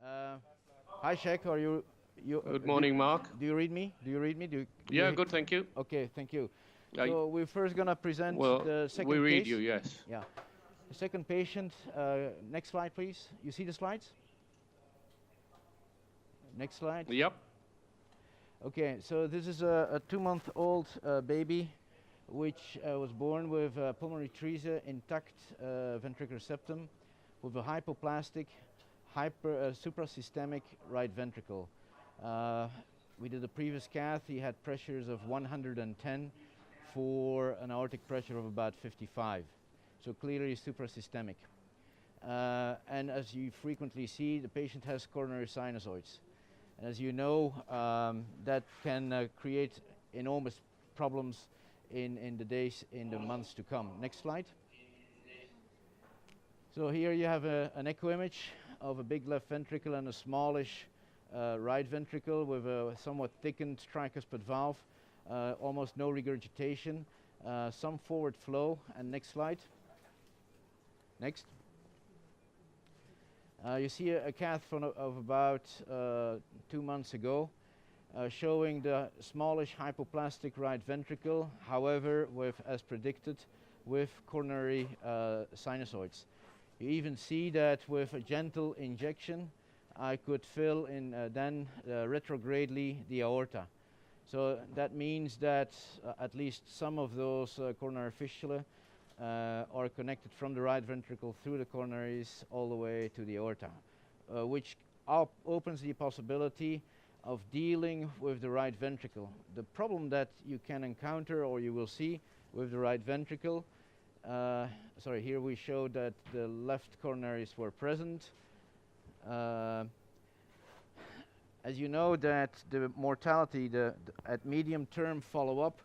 Uh, Hi, Shek. Are you? Good morning, Mark. Do you read me? Do you read me? Do Yeah, you? good, thank you. Okay, thank you. I, So we're first gonna present well, the we second read you, case. yes. Yeah, the second patient. Next slide, please. You see the slides? Next slide. Yep. Okay, so this is a 2-month-old baby, which was born with pulmonary atresia, intact ventricular septum, with a hypoplastic, suprasystemic right ventricle. Uh, we did a previous cath. He had pressures of 110 for an aortic pressure of about 55. So clearly suprasystemic. And as you frequently see, the patient has coronary sinusoids. And as you know, that can create enormous problems in the days, in the months to come. Next slide. So here you have an echo image of a big left ventricle and a smallish right ventricle with a somewhat thickened tricuspid valve, almost no regurgitation, some forward flow. And next slide. Next. You see a cath of about 2 months ago, showing the smallish hypoplastic right ventricle, however, with, as predicted, with coronary sinusoids. You even see that with a gentle injection, I could fill in then retrogradely the aorta. So that means that at least some of those coronary fistulae are connected from the right ventricle through the coronaries all the way to the aorta, which opens the possibility of dealing with the right ventricle. The problem that you can encounter, or you will see with the right ventricle, sorry, here we show that the left coronaries were present. As you know that the mortality at medium-term follow-up,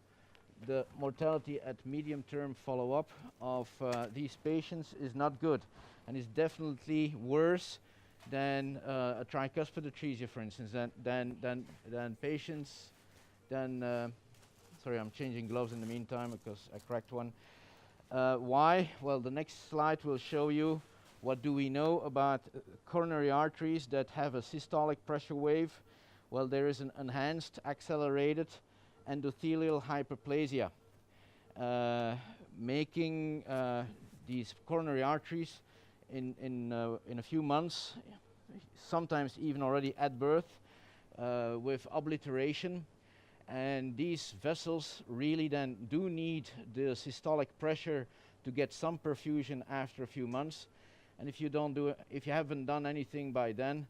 the mortality at medium-term follow-up of these patients is not good, and is definitely worse than a tricuspid atresia, for instance, than patients, sorry, I'm changing gloves in the meantime because I cracked one. Why? Well, the next slide will show you what do we know about coronary arteries that have a systolic pressure wave. Well, there is an enhanced, accelerated endothelial hyperplasia, making these coronary arteries in a few months, sometimes even already at birth, with obliteration. And these vessels really then do need the systolic pressure to get some perfusion after a few months. And if you don't do it, if you haven't done anything by then,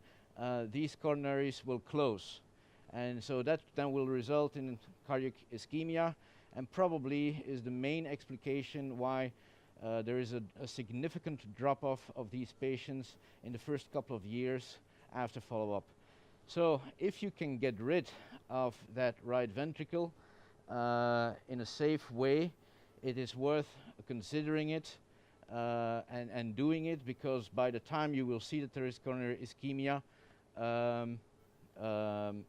these coronaries will close. And so that then will result in cardiac ischemia, and probably is the main explication why there is a significant drop-off of these patients in the first couple of years after follow-up. So if you can get rid of that right ventricle in a safe way, it is worth considering it and doing it, because by the time you will see that there is coronary ischemia,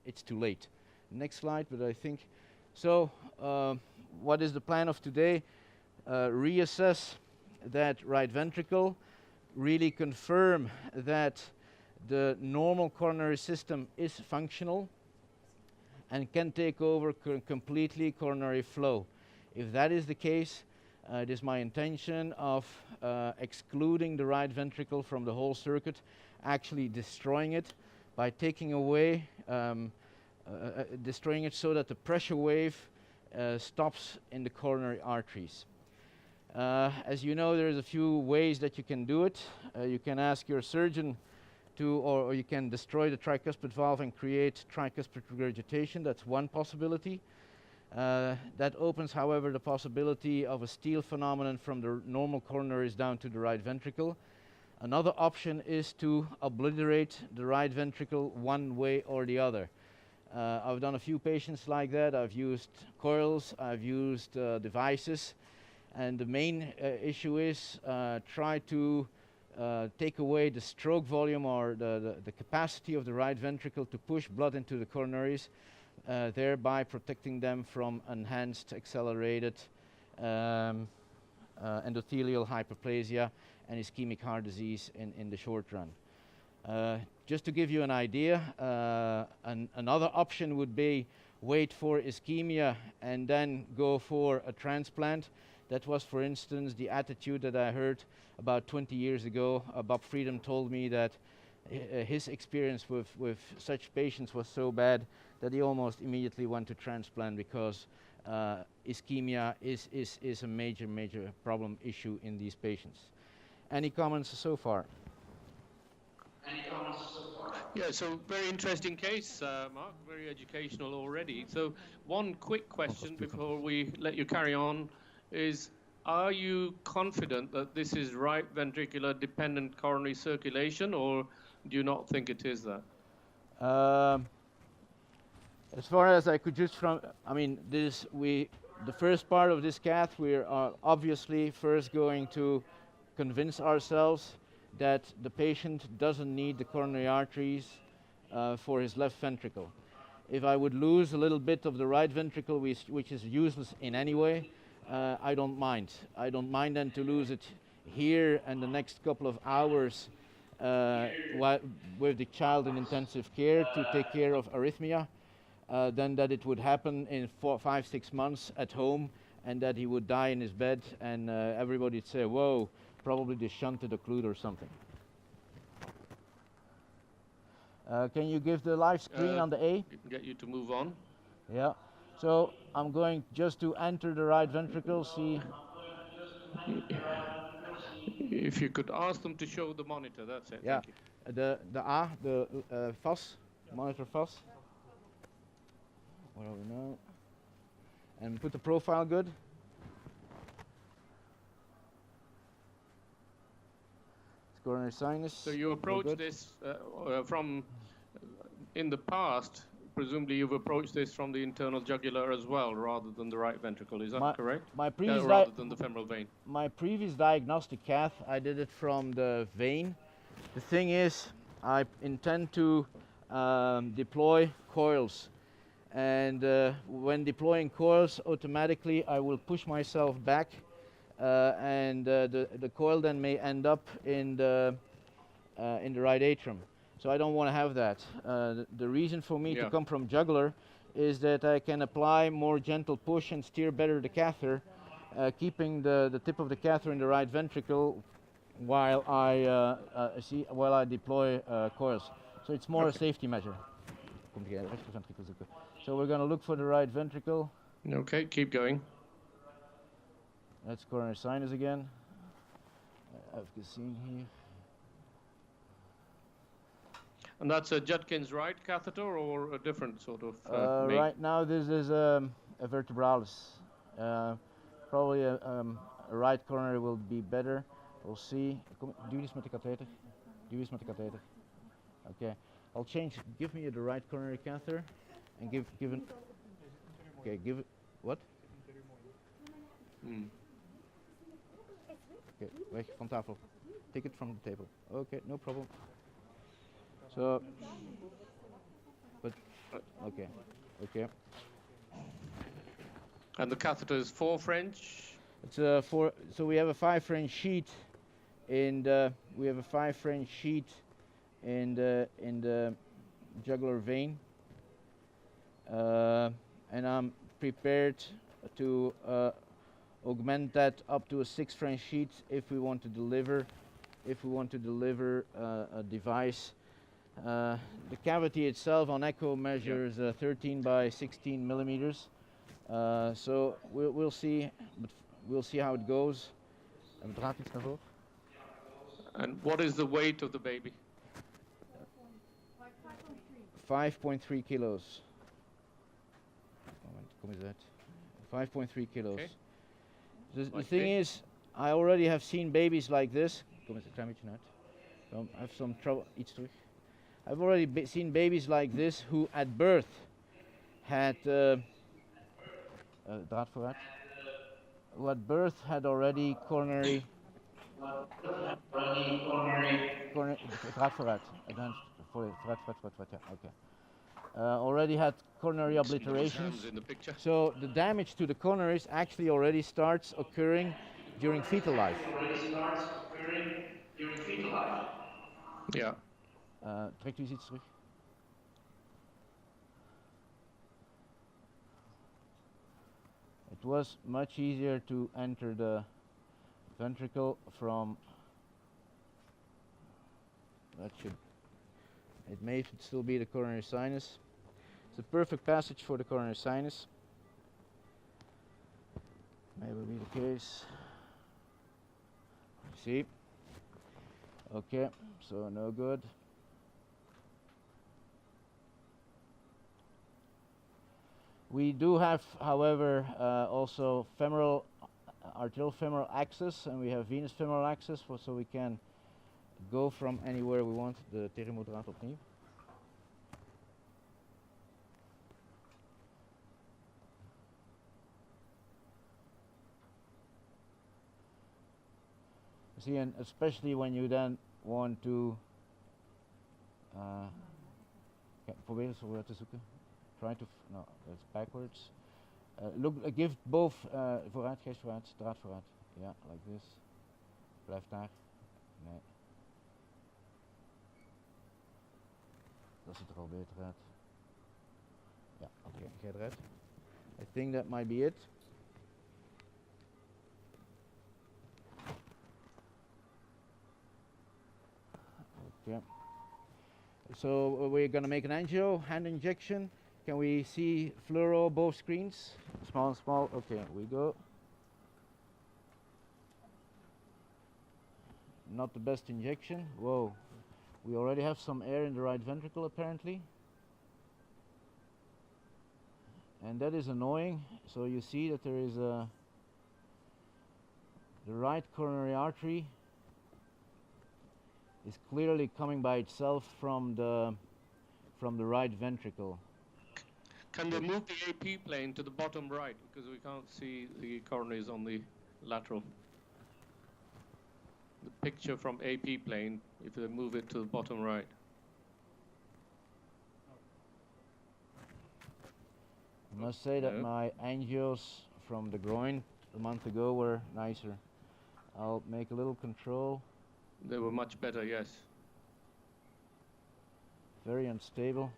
it's too late. Next slide, but I think so. What is the plan of today? Reassess that right ventricle, really confirm that the normal coronary system is functional and can take over completely coronary flow. If that is the case, it is my intention of excluding the right ventricle from the whole circuit, actually destroying it by taking away, destroying it so that the pressure wave stops in the coronary arteries. As you know, there's a few ways that you can do it. You can ask your surgeon to, or you can destroy the tricuspid valve and create tricuspid regurgitation. That's one possibility. That opens, however, the possibility of a steal phenomenon from the normal coronaries down to the right ventricle. Another option is to obliterate the right ventricle one way or the other. I've done a few patients like that. I've used coils, I've used devices, and the main issue is try to take away the stroke volume, or the capacity of the right ventricle to push blood into the coronaries, thereby protecting them from enhanced, accelerated endothelial hyperplasia and ischemic heart disease in the short run. Just to give you an idea, another option would be wait for ischemia and then go for a transplant. That was, for instance, the attitude that I heard about 20 years ago. Bob Freedom told me that his experience with such patients was so bad that he almost immediately went to transplant because ischemia is a major problem issue in these patients. Any comments so far? Yeah, so very interesting case, Mark, very educational already. So one quick question before we let you carry on is, are you confident that this is right ventricular dependent coronary circulation, or do you not think it is that? As far as I could just from, I mean, the first part of this cath, we are obviously first going to convince ourselves that the patient doesn't need the coronary arteries for his left ventricle. If I would lose a little bit of the right ventricle, which is useless in any way, I don't mind. I don't mind then to lose it here and the next couple of hours with the child in intensive care to take care of arrhythmia, than that it would happen in 4, 5, 6 months at home and that he would die in his bed and everybody would say, whoa, probably they shunted occlude or something. Can you give the live screen on the A? Get you to move on. Yeah. So I'm going just to enter the right ventricle, see. If you could ask them to show the monitor, that's it. Yeah. Thank you. The FAS, monitor FAS. Where are we now? And put the profile good. Coronary sinus. So you approach this from, in the past, presumably you've approached this from the internal jugular as well, rather than the right ventricle. Is that correct? Rather than the femoral vein. My previous diagnostic cath, I did it from the vein. The thing is, I intend to deploy coils. And when deploying coils, automatically I will push myself back and the coil then may end up in the right atrium. So I don't want to have that. The reason for me to come from jugular is that I can apply more gentle push and steer better the catheter, keeping the tip of the catheter in the right ventricle while I deploy coils. So it's more a safety measure. So we're going to look for the right ventricle. Okay, keep going. That's coronary sinus again. I've seen here. And that's a Judkins right catheter or a different sort of? Right now this is a vertebralis. Probably a right coronary will be better. We'll see. Do this met de katheter. Do this met de katheter. Okay. I'll change. Give me the right coronary catheter, and give it. Okay. Give it. What? Okay. Weg van tafel. Take it from the table. Okay. No problem. So. But. Okay. Okay. And the catheter is 4 French. It's 4. So we have a 5 French sheet, and we have a 5 French sheet in the jugular vein, and I'm prepared to augment that up to a 6 French sheet if we want to deliver a device. The cavity itself on echo measures 13 by 16 millimeters. So we'll see, but we'll see how it goes. And what is the weight of the baby? 5.3 kilos. 5.3 kilos. Okay. The thing is, I already have seen babies like this. I have some trouble. I've already seen babies like this who at birth had who at birth had already coronary. Already had coronary obliterations. So the damage to the coronaries actually already starts occurring during fetal life. Yeah. Trekt u eens iets terug. It was much easier to enter the ventricle from, it may still be the coronary sinus. It's a perfect passage for the coronary sinus. May will be the case. See? Okay, so no good. We do have, however, also femoral, arterial femoral access, and we have venous femoral access, so we can go from anywhere we want. De thermodraad opnieuw. See, and especially when you then want to probeer eens vooruit te zoeken. Try to, no, that's backwards. Look, give both, vooruit, geest vooruit, draad vooruit. Yeah, like this. Blijf daar. Nee. Dat ziet er al beter uit. Ja, oké, ga eruit. I think that might be it. Okay. So we're gonna make an angio, hand injection. Can we see fluoro both screens? Small, small. Okay, we go. Not the best injection. Whoa. We already have some air in the right ventricle apparently. And that is annoying. So you see that there is the right coronary artery is clearly coming by itself from the right ventricle. Can they move the AP plane to the bottom right, because we can't see the coronaries on the lateral? The picture from AP plane, if they move it to the bottom right. I must say that my angios from the groin a month ago were nicer. I'll make a little control. They were much better, yes. Very unstable.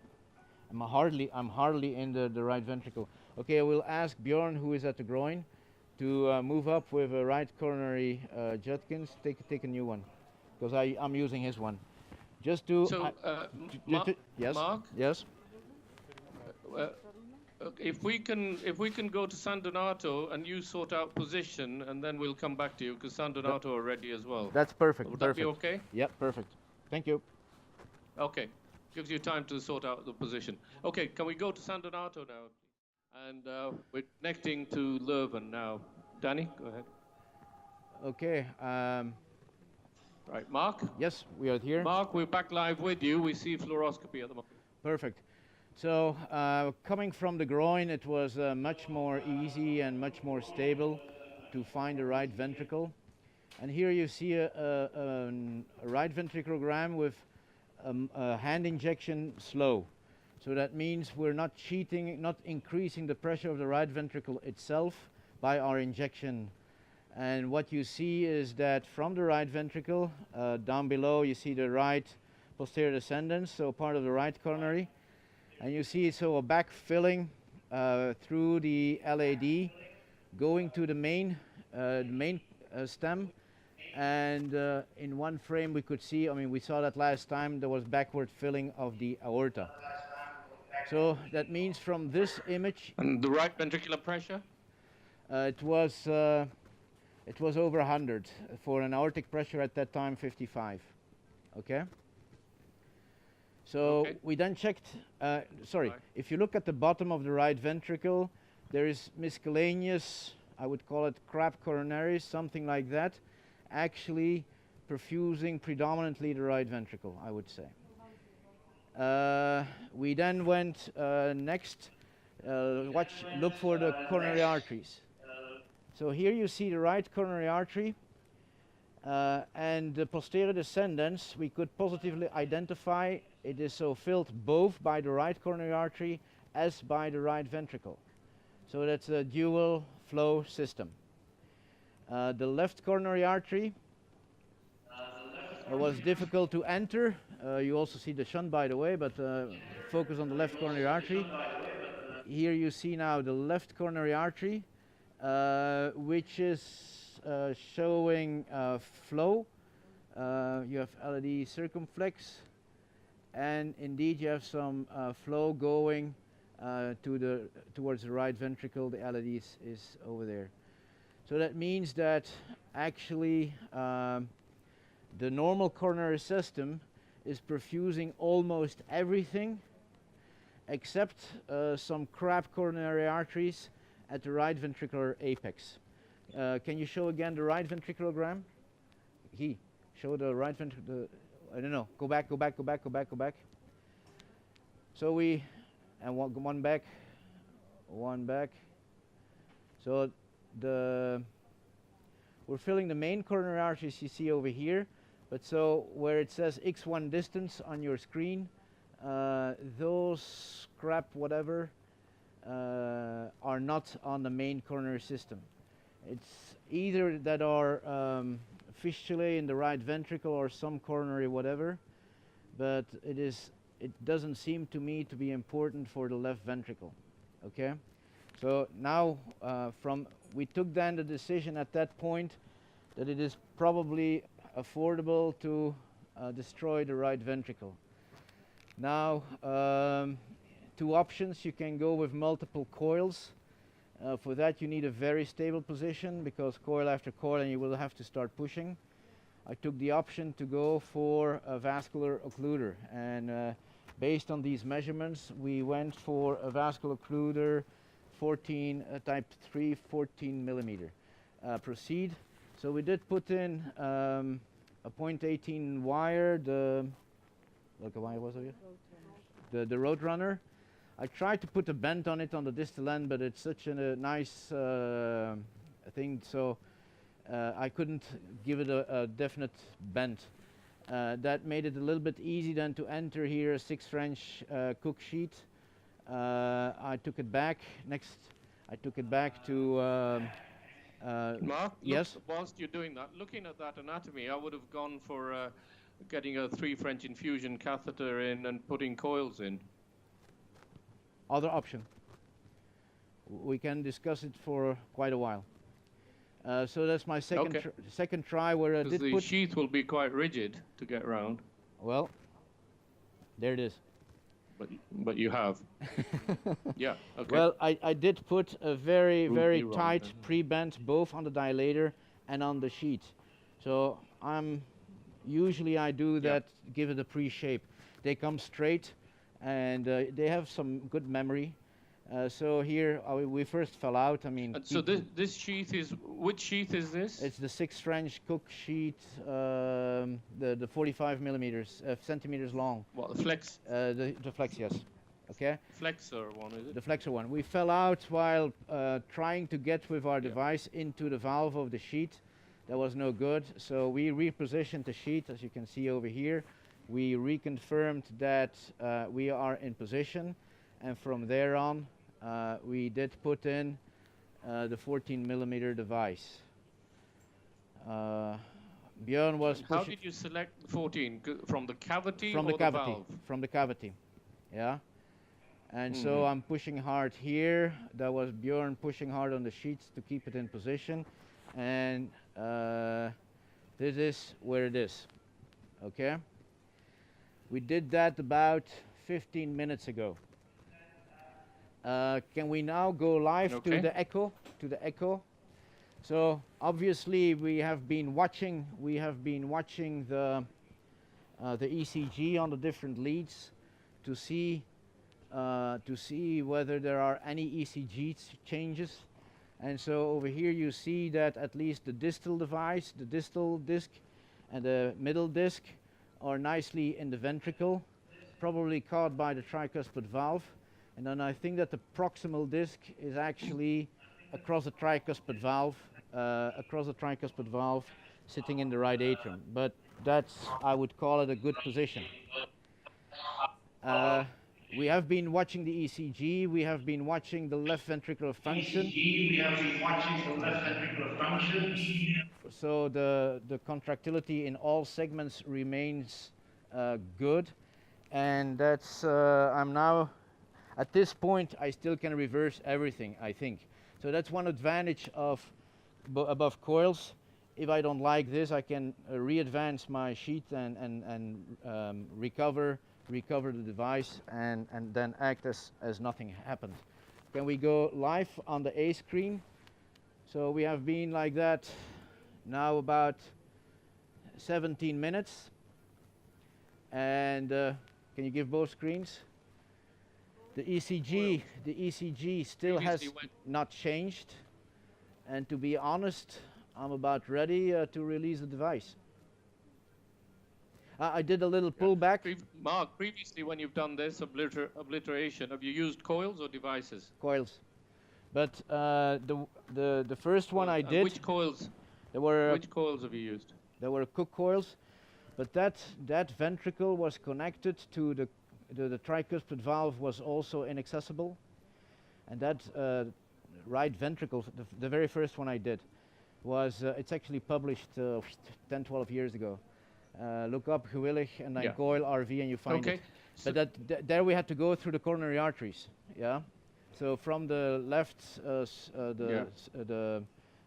I'm hardly in the right ventricle. Okay, I will ask Bjorn, who is at the groin, to move up with a right coronary Judkins. Take a new one, because I'm using his one. Just to. So, yes. Mark. Yes. If we can go to San Donato and you sort out position, and then we'll come back to you, because San Donato are ready as well. That's perfect. Would perfect. that be okay? Yep, perfect. Thank you. Okay. Gives you time to sort out the position. Okay, can we go to San Donato now? And we're connecting to Leuven now. Danny, go ahead. Okay. Right, Mark? Yes, we are here. Mark, we're back live with you. We see fluoroscopy at the moment. Perfect. So coming from the groin, it was much more easy and much more stable to find the right ventricle. And here you see a right ventriculogram with a hand injection slow. So that means we're not cheating, not increasing the pressure of the right ventricle itself by our injection. And what you see is that from the right ventricle, down below you see the right posterior descendants, so part of the right coronary. And you see so a back filling through the LAD going to the main stem. And in one frame we could see, I mean, we saw that last time, there was backward filling of the aorta. So that means from this image... And the right ventricular pressure? It was over 100. For an aortic pressure at that time, 55. Okay? So we then checked, if you look at the bottom of the right ventricle, there is miscellaneous, I would call it crab coronaries, something like that, actually perfusing predominantly the right ventricle, I would say. We then went next, look for the coronary arteries. So here you see the right coronary artery and the posterior descendants. We could positively identify it is so filled both by the right coronary artery as by the right ventricle. So that's a dual flow system. The left coronary artery was difficult to enter You also see the shunt, by the way, but focus on the left coronary artery. Here you see now the left coronary artery, which is showing flow. You have LAD circumflex, and indeed you have some flow going towards the right ventricle. The LAD is over there. So that means that actually the normal coronary system is perfusing almost everything except some crab coronary arteries at the right ventricular apex. Can you show again the right ventriculogram? Show the right ventricle. I don't know. Go back. So one back. So we're filling the main coronary arteries you see over here, but so where it says X1 distance on your screen, those crap whatever are not on the main coronary system. It's either that are fistulae in the right ventricle or some coronary whatever, but it doesn't seem to me to be important for the left ventricle. Okay, so now we took then the decision at that point that it is probably affordable to destroy the right ventricle. Now, two options. You can go with multiple coils. For that you need a very stable position, because coil after coil and you will have to start pushing. I took the option to go for a vascular occluder, and based on these measurements we went for a vascular occluder 14 type 3 14 millimeter. Proceed. So we did put in a 0.18 wire, welke wire was it? The Roadrunner. I tried to put a bend on it on the distal end, but it's such a nice thing, so I couldn't give it a definite bend. That made it a little bit easy then to enter here a 6 French Cook sheet. I took it back. Next, I took it back to Mark, yes? Whilst you're doing that, looking at that anatomy, I would have gone for getting a 3 French infusion catheter in and putting coils in. Other option. We can discuss it for quite a while. So that's my second try where I did the put... sheath will be quite rigid to get round. Well, there it is. But you have. Yeah, okay. Well, I did put a very tight pre-bend both on the dilator and on the sheet. So usually I do that, give it a pre-shape. They come straight, and they have some good memory. So here we first fell out. I mean. So this sheath is, which sheath is this? It's the 6 French Cook sheet, the 45 millimeters, centimeters long. What, the flex? The flex, yes. Okay. Flexor one, is it? The flexor one. We fell out while trying to get with our device into the valve of the sheet. That was no good. So we repositioned the sheet, as you can see over here. We reconfirmed that we are in position, and from there on we did put in the 14 millimeter device. Björn was pushing. How did you select 14? From the cavity or the valve? From the cavity, yeah. And so I'm pushing hard here. That was Björn pushing hard on the sheets to keep it in position, and this is where it is. Okay. We did that about 15 minutes ago. Can we now go live to the echo? So obviously we have been watching the ECG on the different leads to see whether there are any ECG changes. And so over here you see that at least the distal device, the distal disc and the middle disc are nicely in the ventricle, probably caught by the tricuspid valve. And then I think that the proximal disc is actually across the tricuspid valve, sitting in the right atrium. But that's, I would call it a good position. We have been watching the ECG, we have been watching the left ventricular function. So the contractility in all segments remains good, and that's I'm now at this point I still can reverse everything, I think. So that's one advantage of above coils. If I don't like this, I can re-advance my sheet and recover the device and then act as nothing happened. Can we go live on the A screen? So we have been like that now about 17 minutes. And can you give both screens? The ECG still has not changed. And to be honest, I'm about ready to release the device. I did a little pullback. Mark, previously when you've done this obliteration, have you used coils or devices? Coils. But the first one I did. Which coils? Which coils have you used? There were Cook coils, but that ventricle was connected to the tricuspid valve was also inaccessible, and that right ventricle, the very first one I did, was it's actually published 10, 12 years ago. Look up Gewillig and then coil RV and you find it. So but there we had to go through the coronary arteries. Yeah. So from the left, the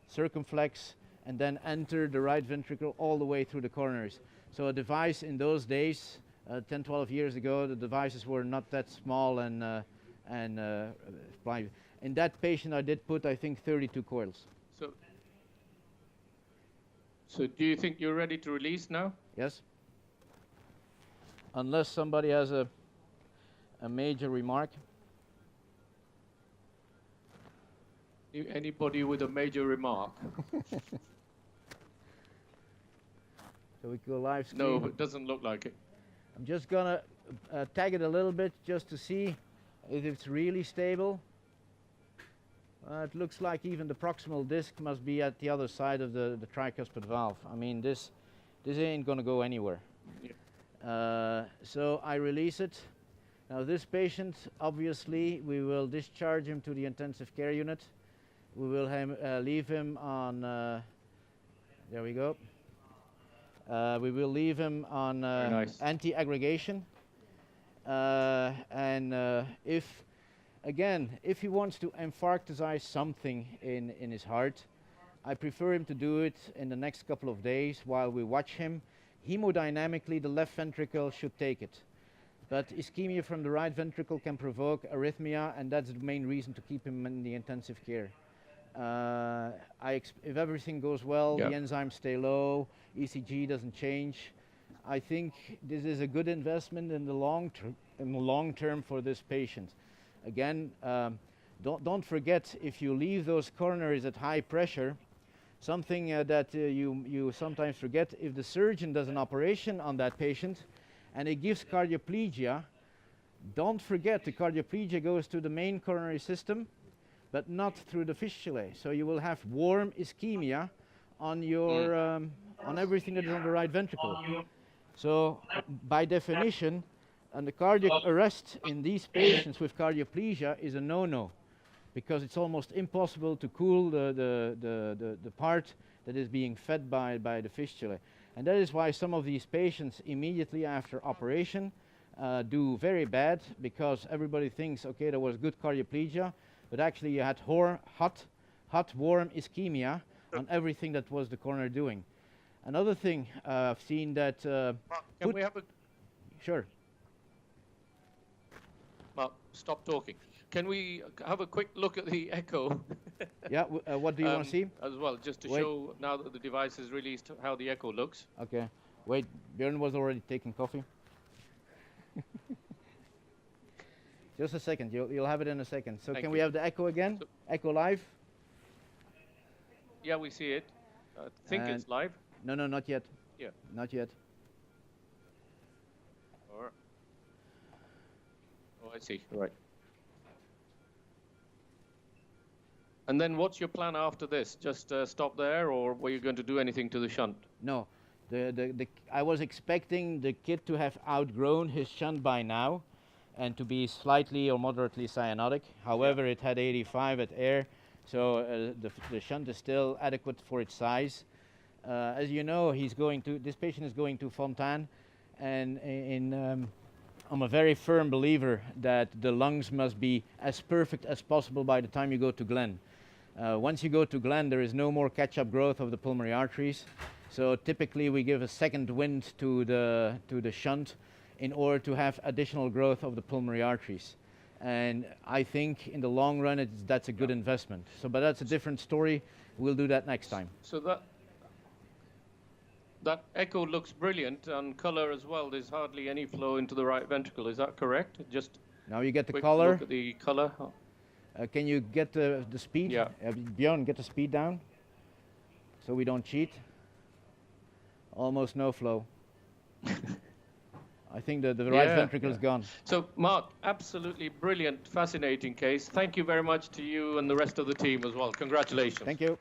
circumflex, and then enter the right ventricle all the way through the coronaries. So a device in those days, 10, 12 years ago, the devices were not that small and blind. In that patient, I did put, I think, 32 coils. So do you think you're ready to release now? Yes. Unless somebody has a major remark. Anybody with a major remark? So we go live screen. No, it doesn't look like it. I'm just gonna tag it a little bit just to see if it's really stable. It looks like even the proximal disc must be at the other side of the tricuspid valve. I mean, this ain't gonna go anywhere. Yeah. So I release it. Now this patient, obviously, we will discharge him to the intensive care unit. We will leave him on, there we go. We will leave him on nice. Anti-aggregation. If he wants to infarctisize something in his heart, I prefer him to do it in the next couple of days while we watch him. Hemodynamically, the left ventricle should take it. But ischemia from the right ventricle can provoke arrhythmia, and that's the main reason to keep him in the intensive care. If everything goes well, the enzymes stay low, ECG doesn't change, I think this is a good investment in the long term for this patient. Again, don't forget, if you leave those coronaries at high pressure, something that you sometimes forget, if the surgeon does an operation on that patient and it gives cardioplegia, don't forget the cardioplegia goes to the main coronary system, but not through the fistulae. So you will have warm ischemia on your on everything that is on the right ventricle. So by definition, and the cardiac arrest in these patients with cardioplegia is a no-no, because it's almost impossible to cool the part that is being fed by the fistulae. And that is why some of these patients immediately after operation do very bad, because everybody thinks, okay, there was good cardioplegia, but actually you had hot, warm ischemia on everything that was the coroner doing. Another thing I've seen that... Can we have a... Sure. Mark, stop talking. Can we have a quick look at the echo? Yeah, what do you want to see? As well, just to show, now that the device is released, how the echo looks. Okay. Wait, Björn was already taking coffee. Just a second, you'll have it in a second. So can we have the echo again? So echo live? Yeah, we see it. I think it's live. No, not yet. Yeah. Not yet. Oh, I see. Right. And then what's your plan after this? Just stop there, or were you going to do anything to the shunt? No. I was expecting the kid to have outgrown his shunt by now and to be slightly or moderately cyanotic. However, it had 85 at air, so the shunt is still adequate for its size. As you know, this patient is going to Fontaine. And I'm a very firm believer that the lungs must be as perfect as possible by the time you go to Glen. Once you go to Glen, there is no more catch-up growth of the pulmonary arteries. So typically we give a second wind to the shunt in order to have additional growth of the pulmonary arteries. And I think in the long run that's a good investment. So, but that's a different story. We'll do that next time. So that echo looks brilliant on color as well. There's hardly any flow into the right ventricle. Is that correct? Just now you get the quick color. Look at the color. Can you get the speed? Yeah. Björn, get the speed down so we don't cheat. Almost no flow. I think the right ventricle is gone. So, Mark, absolutely brilliant, fascinating case. Thank you very much to you and the rest of the team as well. Congratulations. Thank you.